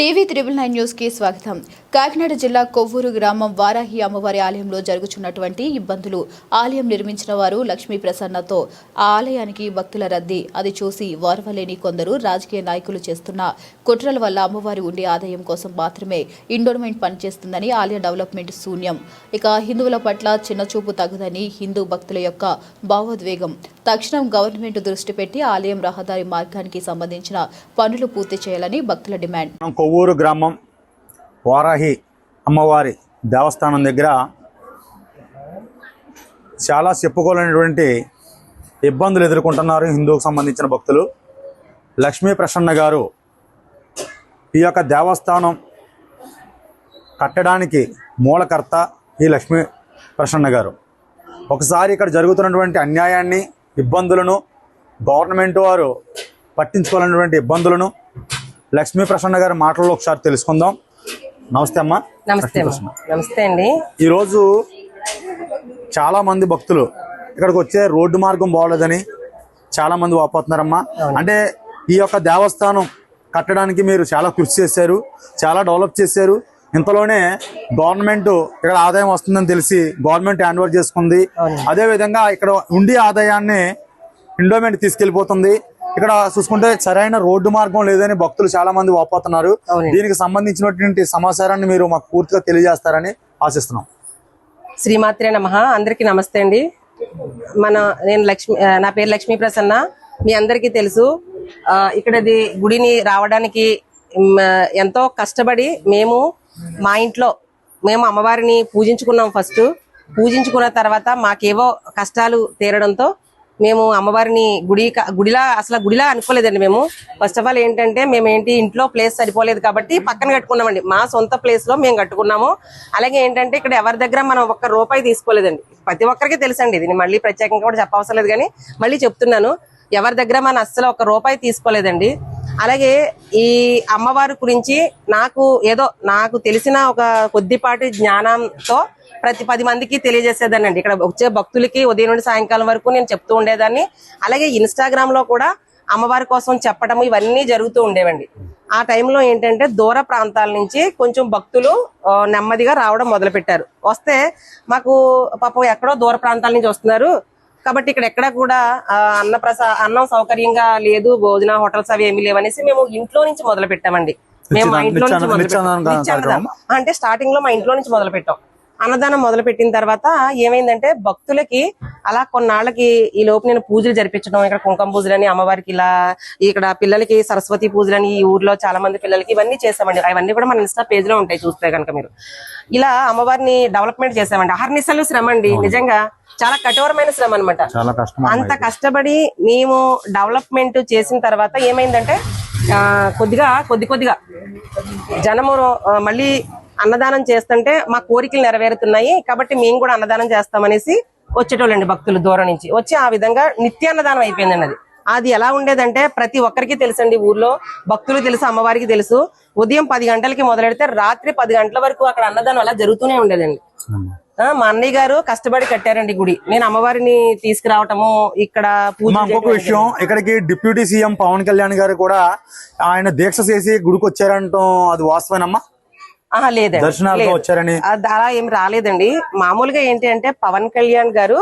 TV 999 news కి స్వాగతం. కాకినాడ జిల్లా కొవ్వూరు గ్రామం వారాహి అమ్మవారి ఆలయంలో జరుగుతున్నటువంటి ఇబ్బందులు, ఆలయం నిర్మించిన వారు లక్ష్మీ ప్రసన్నతో ఆ ఆలయానికి భక్తుల రద్దీ, అది చూసి వారవలేని కొందరు రాజకీయ నాయకులు చేస్తున్న కుట్రల వల్ల అమ్మవారి ఉండే ఆదాయం కోసం మాత్రమే ఎండోర్మెంట్ పనిచేస్తుందని, ఆలయ డెవలప్మెంట్ శూన్యం, ఇక హిందువుల పట్ల చిన్నచూపు తగదని హిందూ భక్తుల యొక్క భావోద్వేగం. తక్షణం గవర్నమెంట్ దృష్టి పెట్టి ఆలయం రహదారి మార్గానికి సంబంధించిన పనులు పూర్తి చేయాలని భక్తుల డిమాండ్. కొవ్వూరు గ్రామం వారాహి అమ్మవారి దేవస్థానం దగ్గర చాలా చెప్పుకోలేనటువంటి ఇబ్బందులు ఎదుర్కొంటున్నారు హిందువుకు సంబంధించిన భక్తులు. లక్ష్మీ ప్రసన్న గారు ఈ యొక్క దేవస్థానం కట్టడానికి మూలకర్త ఈ లక్ష్మీ ప్రసన్న గారు. ఒకసారి ఇక్కడ జరుగుతున్నటువంటి అన్యాయాన్ని, ఇబ్బందులను, గవర్నమెంట్ వారు పట్టించుకోవాలన్నటువంటి ఇబ్బందులను లక్ష్మీ ప్రసన్న గారి మాటల్లో ఒకసారి తెలుసుకుందాం. నమస్తే అమ్మా. నమస్తే. నమస్తే అండి. ఈరోజు చాలా మంది భక్తులు ఇక్కడికి వచ్చే రోడ్డు మార్గం బాగోలేదని చాలా మంది వాపోతున్నారమ్మా. అంటే ఈ యొక్క దేవస్థానం కట్టడానికి మీరు చాలా కృషి చేశారు, చాలా డెవలప్ చేశారు. ఇంతలోనే గవర్నమెంట్ ఇక్కడ ఆదాయం వస్తుందని తెలిసి గవర్నమెంట్ హ్యాండ్ ఓవర్ చేసుకుంది. అదేవిధంగా ఇక్కడ ఉండి ఆదాయాన్ని ఎండోమెంట్ తీసుకెళ్లిపోతుంది. ఇక్కడ చూసుకుంటే సరైన రోడ్డు మార్గం లేదని భక్తులు చాలా మంది వాపోతున్నారు. దీనికి సంబంధించినటువంటి సమాచారాన్ని మీరు మాకు పూర్తిగా తెలియజేస్తారని ఆశిస్తున్నాం. శ్రీమాత్రే నమః. అందరికీ నమస్తే అండి. నా పేరు లక్ష్మీ ప్రసన్న. మీ అందరికీ తెలుసు, ఇక్కడది గుడిని రావడానికి ఎంతో కష్టపడి మా ఇంట్లో అమ్మవారిని పూజించుకున్నాం. ఫస్ట్ పూజించుకున్న తర్వాత మాకేవో కష్టాలు తీరడంతో మేము అమ్మవారిని గుడిలా అనుకోలేదండి. మేము ఫస్ట్ ఆఫ్ ఆల్ ఏంటంటే ఇంట్లో ప్లేస్ సరిపోలేదు కాబట్టి పక్కన కట్టుకున్నామండి. మా సొంత ప్లేస్ లో మేము కట్టుకున్నాము. అలాగే ఏంటంటే ఇక్కడ ఎవరి దగ్గర మనం ఒక్క రూపాయి తీసుకోలేదండి. ప్రతి ఒక్కరికి తెలుసండి, ఇది మళ్ళీ ప్రత్యేకంగా కూడా చెప్పవసరం లేదు, కానీ మళ్ళీ చెప్తున్నాను, ఎవరి దగ్గర మనం అస్సలు ఒక్క రూపాయి తీసుకోలేదండి. అలాగే ఈ అమ్మవారి గురించి నాకు తెలిసిన ఒక కొద్దిపాటి జ్ఞానంతో ప్రతి 10 మందికి తెలియజేసేదాన్ని. ఇక్కడ వచ్చే భక్తులకి ఉదయం నుండి సాయంకాలం వరకు నేను చెప్తూ ఉండేదాన్ని. అలాగే ఇన్స్టాగ్రామ్ లో కూడా అమ్మవారి కోసం చెప్పడం ఇవన్నీ జరుగుతూ ఉండేవండి. ఆ టైంలో ఏంటంటే దూర ప్రాంతాల నుంచి కొంచెం భక్తులు నెమ్మదిగా రావడం మొదలు పెట్టారు. వస్తే మాకు పాపం ఎక్కడో దూర ప్రాంతాల నుంచి వస్తున్నారు కాబట్టి ఇక్కడ ఎక్కడ కూడా అన్నం సౌకర్యంగా లేదు, భోజన హోటల్స్ అవి ఏమీ లేవనేసి మేము ఇంట్లో నుంచి మొదలు పెట్టామండి. మేము మా ఇంట్లో నుంచి అంటే స్టార్టింగ్ లో మా ఇంట్లో నుంచి మొదలు పెట్టాం. అన్నదానం మొదలు పెట్టిన తర్వాత ఏమైందంటే భక్తులకి అలా కొన్నాళ్ళకి ఈ లోపు నేను పూజలు జరిపించడం, ఇక్కడ కుంకుమ పూజలని, అమ్మవారికి ఇక్కడ పిల్లలకి సరస్వతి పూజలని, ఈ ఊర్లో చాలా మంది పిల్లలకి ఇవన్నీ చేసామండి. అవన్నీ కూడా మన ఇన్స్టా పేజ్ లో ఉంటాయి, చూస్తే కనుక మీరు. ఇలా అమ్మవారిని డెవలప్మెంట్ చేసామండి. అహర్నిశలు శ్రమ అండి, నిజంగా చాలా కఠోరమైన శ్రమ అనమాట. అంత కష్టపడి మేము డెవలప్మెంట్ చేసిన తర్వాత ఏమైందంటే కొద్దిగా జనము మళ్ళీ అన్నదానం చేస్తుంటే మా కోరికలు నెరవేరుతున్నాయి కాబట్టి మేము కూడా అన్నదానం చేస్తామనేసి వచ్చేటోళ్ళండి భక్తులు దూరం నుంచి వచ్చి. ఆ విధంగా నిత్యాన్నదానం అయిపోయిందండి. అది ఎలా ఉండేదంటే ప్రతి ఒక్కరికి తెలుసండి, ఊర్లో భక్తులు తెలుసు, అమ్మవారికి తెలుసు. ఉదయం 10 గంటలకి మొదలెడితే రాత్రి 10 గంటల వరకు అక్కడ అన్నదానం అలా జరుగుతూనే ఉండేదండి. మా అన్నయ్య గారు కష్టపడి కట్టారండి గుడి. నేను అమ్మవారిని తీసుకురావటము ఇక్కడ పూజ. ఇంకొక విషయం, ఇక్కడికి డిప్యూటీ సీఎం పవన్ కళ్యాణ్ గారు కూడా ఆయన దీక్ష చేసి గుడికి వచ్చారంటాం, అది వాస్తవేనమ్మా? లేదండి, వచ్చారని అలా ఏం రాలేదండి. మామూలుగా ఏంటి అంటే పవన్ కళ్యాణ్ గారు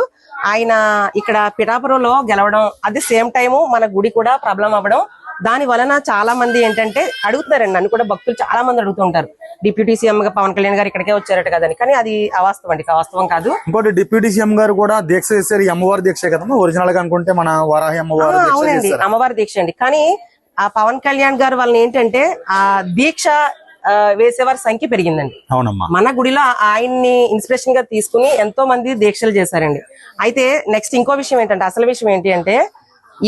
ఆయన ఇక్కడ పిఠాపురంలో గెలవడం, అదే సేమ్ టైము మన గుడి కూడా ప్రాబ్లం అవ్వడం, దాని వలన చాలా మంది ఏంటంటే అడుగుతున్నారండి. నన్ను కూడా భక్తులు చాలా మంది అడుగుతుంటారు, డిప్యూటీ సీఎం గా పవన్ కళ్యాణ్ గారు ఇక్కడికే వచ్చారట కదని. కానీ అది అవాస్తవం అండి, వాస్తవం కాదు. ఇంకోటి డిప్యూటీ సీఎం గారు కూడా దీక్ష చేశారు, అమ్మవారి దీక్ష కదమ్మా ఒరిజినల్ గా అనుకుంటే మన వారాహి అమ్మవారి. అవునండి, అమ్మవారి దీక్ష అండి. కానీ ఆ పవన్ కళ్యాణ్ గారు వాళ్ళని ఏంటంటే ఆ దీక్ష వేసేవారి సంఖ్య పెరిగిందండి. అవునమ్మా. మన గుడిలో ఆయన్ని ఇన్స్పిరేషన్ గా తీసుకుని ఎంతో మంది దీక్షలు చేశారండి. అయితే నెక్స్ట్ ఇంకో విషయం ఏంటంటే, అసలు విషయం ఏంటి అంటే,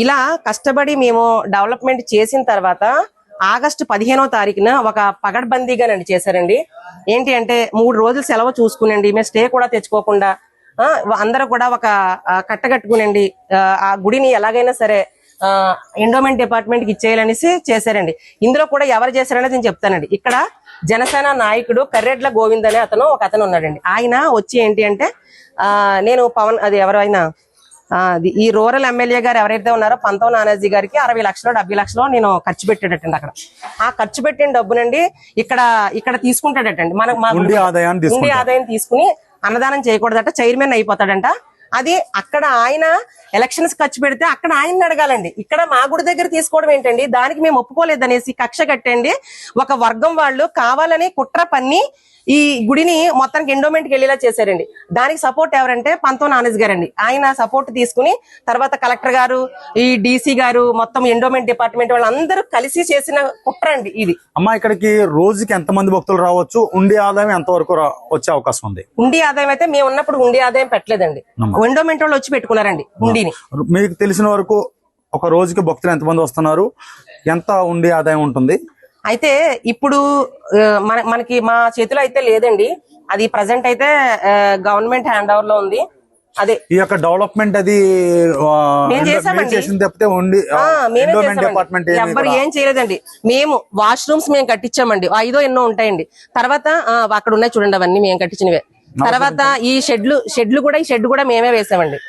ఇలా కష్టపడి మేము డెవలప్మెంట్ చేసిన తర్వాత ఆగస్టు 15వ తారీఖున ఒక పగడ్బందీగానండి చేశారండి. ఏంటి అంటే 3 రోజులు సెలవు చూసుకునండి, మేము స్టే కూడా తెచ్చుకోకుండా అందరూ కూడా ఒక కట్టగట్టుకునండి ఆ గుడిని ఎలాగైనా సరే ఎండోమెంట్ డిపార్ట్మెంట్ కి ఇచ్చేయాలనేసి చేశారండి. ఇందులో కూడా ఎవరు చేశారనేది నేను చెప్తానండి. ఇక్కడ జనసేన నాయకుడు కర్రెడ్ల గోవింద్ అనే ఒక అతను ఉన్నాడండి. ఆయన వచ్చి ఏంటి అంటే నేను ఎవరైనా ఈ రూరల్ ఎమ్మెల్యే గారు ఎవరైతే ఉన్నారో పంతం నానాజీ గారికి 60 లక్షలు 70 లక్షలు నేను ఖర్చు పెట్టాడటండి. అక్కడ ఆ ఖర్చు పెట్టిన డబ్బునండి ఇక్కడ తీసుకుంటాడటండి. ఉండి ఆదాయం తీసుకుని అన్నదానం చేయకూడదట, చైర్మన్ అయిపోతాడంట. అది అక్కడ ఆయన ఎలక్షన్స్ ఖర్చు పెడితే అక్కడ ఆయన్ని అడగాలండి. ఇక్కడ మా గుడి దగ్గర తీసుకోవడం ఏంటండి? దానికి మేము ఒప్పుకోలేదనేసి కక్ష కట్టండి ఒక వర్గం వాళ్ళు కావాలని కుట్ర పన్ని ఈ గుడిని మొత్తానికి ఎండోమెంట్కి వెళ్ళేలా చేశారండి. దానికి సపోర్ట్ ఎవరంటే పంతం నానేజ్ గారండి. ఆయన సపోర్ట్ తీసుకుని తర్వాత కలెక్టర్ గారు, ఈ డీసీ గారు, మొత్తం ఎండోమెంట్ డిపార్ట్మెంట్ వాళ్ళందరూ కలిసి చేసిన కుట్ర అండి ఇది. అమ్మా, ఇక్కడికి రోజుకి ఎంతమంది భక్తులు రావచ్చు? ఉండి ఆదాయం ఎంతవరకు వచ్చే అవకాశం ఉంది? ఉండి ఆదాయం అయితే మేము ఉన్నప్పుడు ఉండి ఆదాయం పెట్టలేదండి. ఎండోమెంట్ వాళ్ళు వచ్చి పెట్టుకున్నారండి ఉండిని. మీకు తెలిసిన వరకు ఒక రోజుకి భక్తులు ఎంతమంది వస్తున్నారు? ఎంత ఉండి ఆదాయం ఉంటుంది? అయితే ఇప్పుడు మనకి మా చేతిలో అయితే లేదండి. అది ప్రజెంట్ అయితే గవర్నమెంట్ హ్యాండ్ ఓవర్ లో ఉంది. అదే ఈ యొక్క డెవలప్మెంట్ అది ఎవ్వరు ఏం చేయలేదండి. మేము వాష్రూమ్స్ మేము కట్టించామండి. 5 ఎన్నో ఉంటాయండి. తర్వాత అక్కడ ఉన్నాయి చూడండి, అవన్నీ మేము కట్టించినవే. తర్వాత ఈ షెడ్లు కూడా ఈ షెడ్ కూడా మేమే వేసామండి.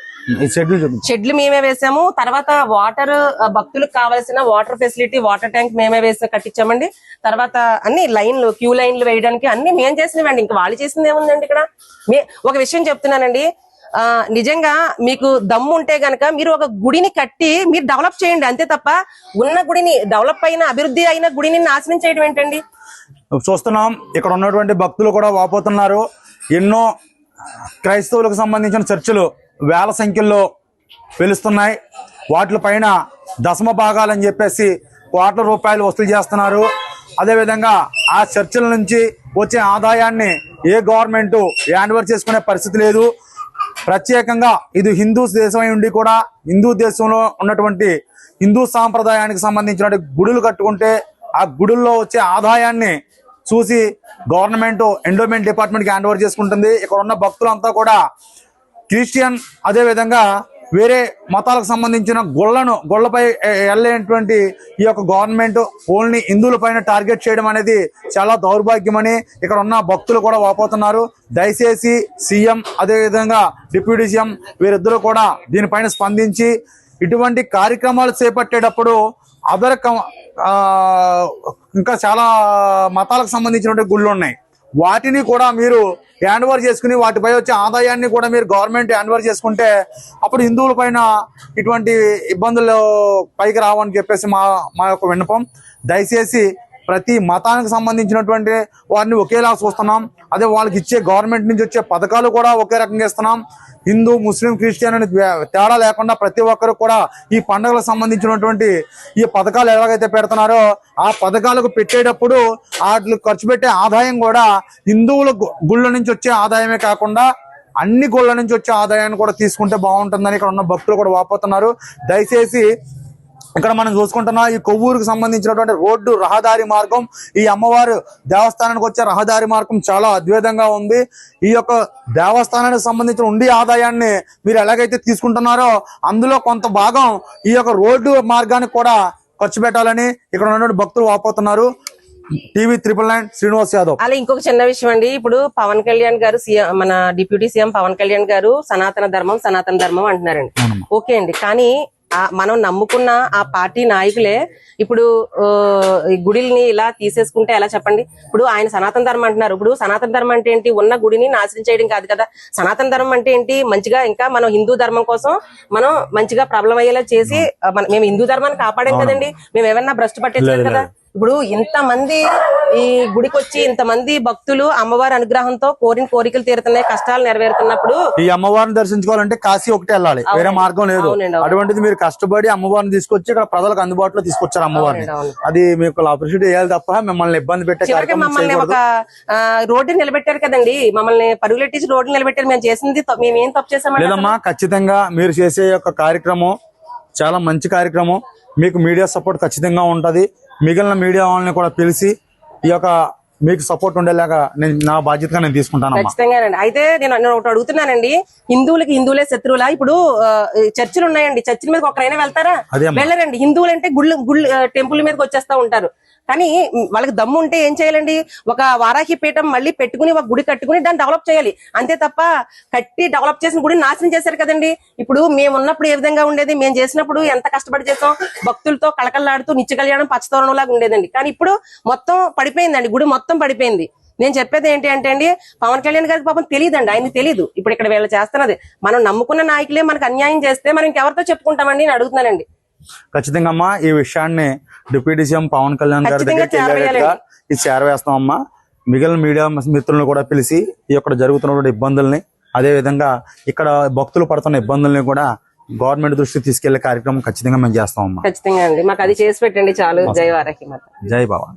షెడ్లు మేమే వేసాము. తర్వాత వాటర్ భక్తులకు కావాల్సిన వాటర్ ఫెసిలిటీ, వాటర్ ట్యాంక్ మేమే కట్టించామండి. తర్వాత అన్ని లైన్లు, క్యూ లైన్లు వేయడానికి అన్ని మేము చేసినవండి. ఇంకా వాళ్ళు చేసింది ఏముందండి? ఇక్కడ ఒక విషయం చెప్తున్నానండి, నిజంగా మీకు దమ్ము ఉంటే గనక మీరు ఒక గుడిని కట్టి మీరు డెవలప్ చేయండి, అంతే తప్ప ఉన్న గుడిని డెవలప్ అయిన అభివృద్ధి అయిన గుడిని నాశనం చేయడం ఏంటండి? చూస్తున్నాం ఇక్కడ ఉన్నటువంటి భక్తులు కూడా వాపోతున్నారు. ఎన్నో క్రైస్తవులకు సంబంధించిన చర్చిలు వేల సంఖ్యలో వెలుస్తున్నాయి. వాటిపైన దశమ భాగాలని చెప్పేసి కోట్ల రూపాయలు వసూలు చేస్తున్నారు. అదేవిధంగా ఆ చర్చిల నుంచి వచ్చే ఆదాయాన్ని ఏ గవర్నమెంట్ హ్యాండ్ ఓవర్ చేసుకునే పరిస్థితి లేదు. ప్రత్యేకంగా ఇది హిందూ దేశం అయి ఉండి కూడా హిందూ దేశంలో ఉన్నటువంటి హిందూ సాంప్రదాయానికి సంబంధించిన గుడులు కట్టుకుంటే ఆ గుడుల్లో వచ్చే ఆదాయాన్ని చూసి గవర్నమెంట్ ఎండోమెంట్ డిపార్ట్మెంట్కి హ్యాండ్ ఓవర్ చేసుకుంటుంది. ఇక్కడ ఉన్న భక్తులంతా కూడా క్రిస్టియన్, అదేవిధంగా వేరే మతాలకు సంబంధించిన గొళ్ళపై వెళ్ళేటువంటి ఈ యొక్క గవర్నమెంట్ ఓన్లీ హిందువులపైన టార్గెట్ చేయడం అనేది చాలా దౌర్భాగ్యమని ఇక్కడ ఉన్న భక్తులు కూడా వాపోతున్నారు. దయచేసి సీఎం, అదేవిధంగా డిప్యూటీ సీఎం వీరిద్దరూ కూడా దీనిపైన స్పందించి ఇటువంటి కార్యక్రమాలు చేపట్టేటప్పుడు ఇంకా చాలా మతాలకు సంబంధించినటువంటి గుళ్ళు ఉన్నాయి, వాటిని కూడా మీరు హ్యాండ్ ఓవర్ చేసుకుని వాటిపై వచ్చే ఆదాయాన్ని కూడా మీరు గవర్నమెంట్ హ్యాండ్ ఓవర్ చేసుకుంటే అప్పుడు హిందువుల పైన ఇటువంటి ఇబ్బందులు పైకి రావని చెప్పేసి మా యొక్క విన్నపం. దయచేసి ప్రతి మతానికి సంబంధించినటువంటి వారిని ఒకేలా చూస్తున్నాం. అదే వాళ్ళకి ఇచ్చే గవర్నమెంట్ నుంచి వచ్చే పథకాలు కూడా ఒకే రకంగా ఇస్తున్నాం. హిందూ, ముస్లిం, క్రిస్టియన్ అని తేడా లేకుండా ప్రతి ఒక్కరు కూడా ఈ పండుగలకు సంబంధించినటువంటి ఈ పథకాలు ఎలాగైతే పెడుతున్నారో ఆ పథకాలకు పెట్టేటప్పుడు వాటికి ఖర్చు పెట్టే ఆదాయం కూడా హిందువుల గుళ్ళ నుంచి వచ్చే ఆదాయమే కాకుండా అన్ని గుళ్ళ నుంచి వచ్చే ఆదాయాన్ని కూడా తీసుకుంటే బాగుంటుందని ఇక్కడ ఉన్న భక్తులు కూడా వాపోతున్నారు. దయచేసి ఇక్కడ మనం చూసుకుంటున్నా ఈ కొవ్వూరుకు సంబంధించినటువంటి రోడ్డు రహదారి మార్గం, ఈ అమ్మవారు దేవస్థానానికి వచ్చే రహదారి మార్గం చాలా అద్భుతంగా ఉంది. ఈ యొక్క దేవస్థానానికి సంబంధించిన ఉండి ఆదాయాన్ని మీరు ఎలాగైతే తీసుకుంటున్నారో అందులో కొంత భాగం ఈ యొక్క రోడ్డు మార్గానికి కూడా ఖర్చు పెట్టాలని ఇక్కడ ఉన్నటువంటి భక్తులు వాపోతున్నారు. టీవీ 999 శ్రీనివాస్ యాదవ్. అలా ఇంకొక చిన్న విషయం అండి, ఇప్పుడు పవన్ కళ్యాణ్ గారు మన డిప్యూటీ సీఎం పవన్ కళ్యాణ్ గారు సనాతన ధర్మం అంటున్నారండి. ఓకే అండి, కానీ మనం నమ్ముకున్న ఆ పార్టీ నాయకులే ఇప్పుడు గుడిని ఇలా తీసేసుకుంటే ఎలా చెప్పండి? ఇప్పుడు ఆయన సనాతన ధర్మం అంటున్నారు. ఇప్పుడు సనాతన ధర్మం అంటే ఏంటి? ఉన్న గుడిని నాశనం చేయడం కాదు కదా. సనాతన ధర్మం అంటే ఏంటి? మంచిగా ఇంకా మనం హిందూ ధర్మం కోసం మనం మంచిగా ప్రబలం అయ్యేలా చేసి మేము హిందూ ధర్మాన్ని కాపాడాం కదండి. మేము ఏమన్నా భ్రష్టు పట్టేసాం కదా. ఇప్పుడు ఇంతమంది ఈ గుడికి వచ్చి ఇంతమంది భక్తులు అమ్మవారి అనుగ్రహంతో కోరిన కోరికలు తీరుతున్నాయి, కష్టాలు నెరవేరుతున్నప్పుడు ఈ అమ్మవారిని దర్శించుకోవాలంటే కాశీ ఒకటే వెళ్ళాలి, వేరే మార్గం లేదు. అటువంటిది మీరు కష్టపడి అమ్మవారిని తీసుకొచ్చి ఇక్కడ ప్రజలకు అందుబాటులో తీసుకొచ్చారు అమ్మవారిని. అది మీకు అప్రిషియేట్ చేయాలి తప్ప మిమ్మల్ని ఇబ్బంది పెట్టే మమ్మల్ని ఒక రోడ్డు నిలబెట్టారు కదండి, మమ్మల్ని పరుగులెట్టించి రోడ్డు నిలబెట్టారు. మేము చేసింది మేమేం తప్పు చేసాం లేదమ్మా. ఖచ్చితంగా మీరు చేసే యొక్క కార్యక్రమం చాలా మంచి కార్యక్రమం. మీకు మీడియా సపోర్ట్ ఖచ్చితంగా ఉంటది. మిగిలిన మీడియా వాళ్ళని కూడా పిలిచి ఈ యొక్క మీకు సపోర్ట్ ఉండేలాగా నా బాధ్యతగా నేను తీసుకుంటాను. ఖచ్చితంగానండి. అయితే నేను ఒకటి అడుగుతున్నానండి, హిందువులే శత్రువులా? ఇప్పుడు చర్చిలు ఉన్నాయండి, చర్చిల మీదకి ఒకరైనా వెళ్తారా? వెళ్ళరండి. హిందువులు అంటే గుళ్ళు టెంపుల్ మీదకి వచ్చేస్తా ఉంటారు. కానీ వాళ్ళకి దమ్ము ఉంటే ఏం చేయాలండి, ఒక వారాహి పీఠం మళ్ళీ పెట్టుకుని ఒక గుడి కట్టుకుని దాన్ని డెవలప్ చేయాలి. అంతే తప్ప కట్టి డెవలప్ చేసిన గుడిని నాశనం చేశారు కదండి. ఇప్పుడు మేము ఉన్నప్పుడు ఏ విధంగా ఉండేది, మేము చేసినప్పుడు ఎంత కష్టపడి చేసాం, భక్తులతో కళకళలాడుతూ నిత్య కళ్యాణం పచ్చతోరణం లాగా ఉండేదండి. కానీ ఇప్పుడు మొత్తం పడిపోయిందండి, గుడి మొత్తం పడిపోయింది. నేను చెప్పేది ఏంటి అంటే అండి, పవన్ కళ్యాణ్ గారికి పాపం తెలియదండి, ఆయనకి తెలియదు. ఇప్పుడు ఇక్కడ వీళ్ళు చేస్తున్నది, మనం నమ్ముకున్న నాయకులే మనకు అన్యాయం చేస్తే మనం ఇంకెవరితో చెప్పుకుంటామండి అని అడుగుతున్నానండి. ఖచ్చితంగా అమ్మా ఈ విషయాన్ని డిప్యూటీ సీఎం పవన్ కళ్యాణ్ గారి ఖచ్చితంగా దగ్గరికి వెళ్ళేట్టుగా ఇది చేరవేస్తాం అమ్మా. మిగిలిన మీడియా మిత్రులను కూడా పిలిచి ఈ యొక్క జరుగుతున్నటువంటి ఇబ్బందుల్ని, అదే విధంగా ఇక్కడ భక్తులు పడుతున్న ఇబ్బందుల్ని కూడా గవర్నమెంట్ దృష్టికి తీసుకెళ్లే కార్యక్రమం ఖచ్చితంగా మేము చేస్తాం అమ్మా. ఖచ్చితంగా అండి, మాకు అది చేసి పెట్టండి చాలు. జై వారాహి మాత. జై బాబా.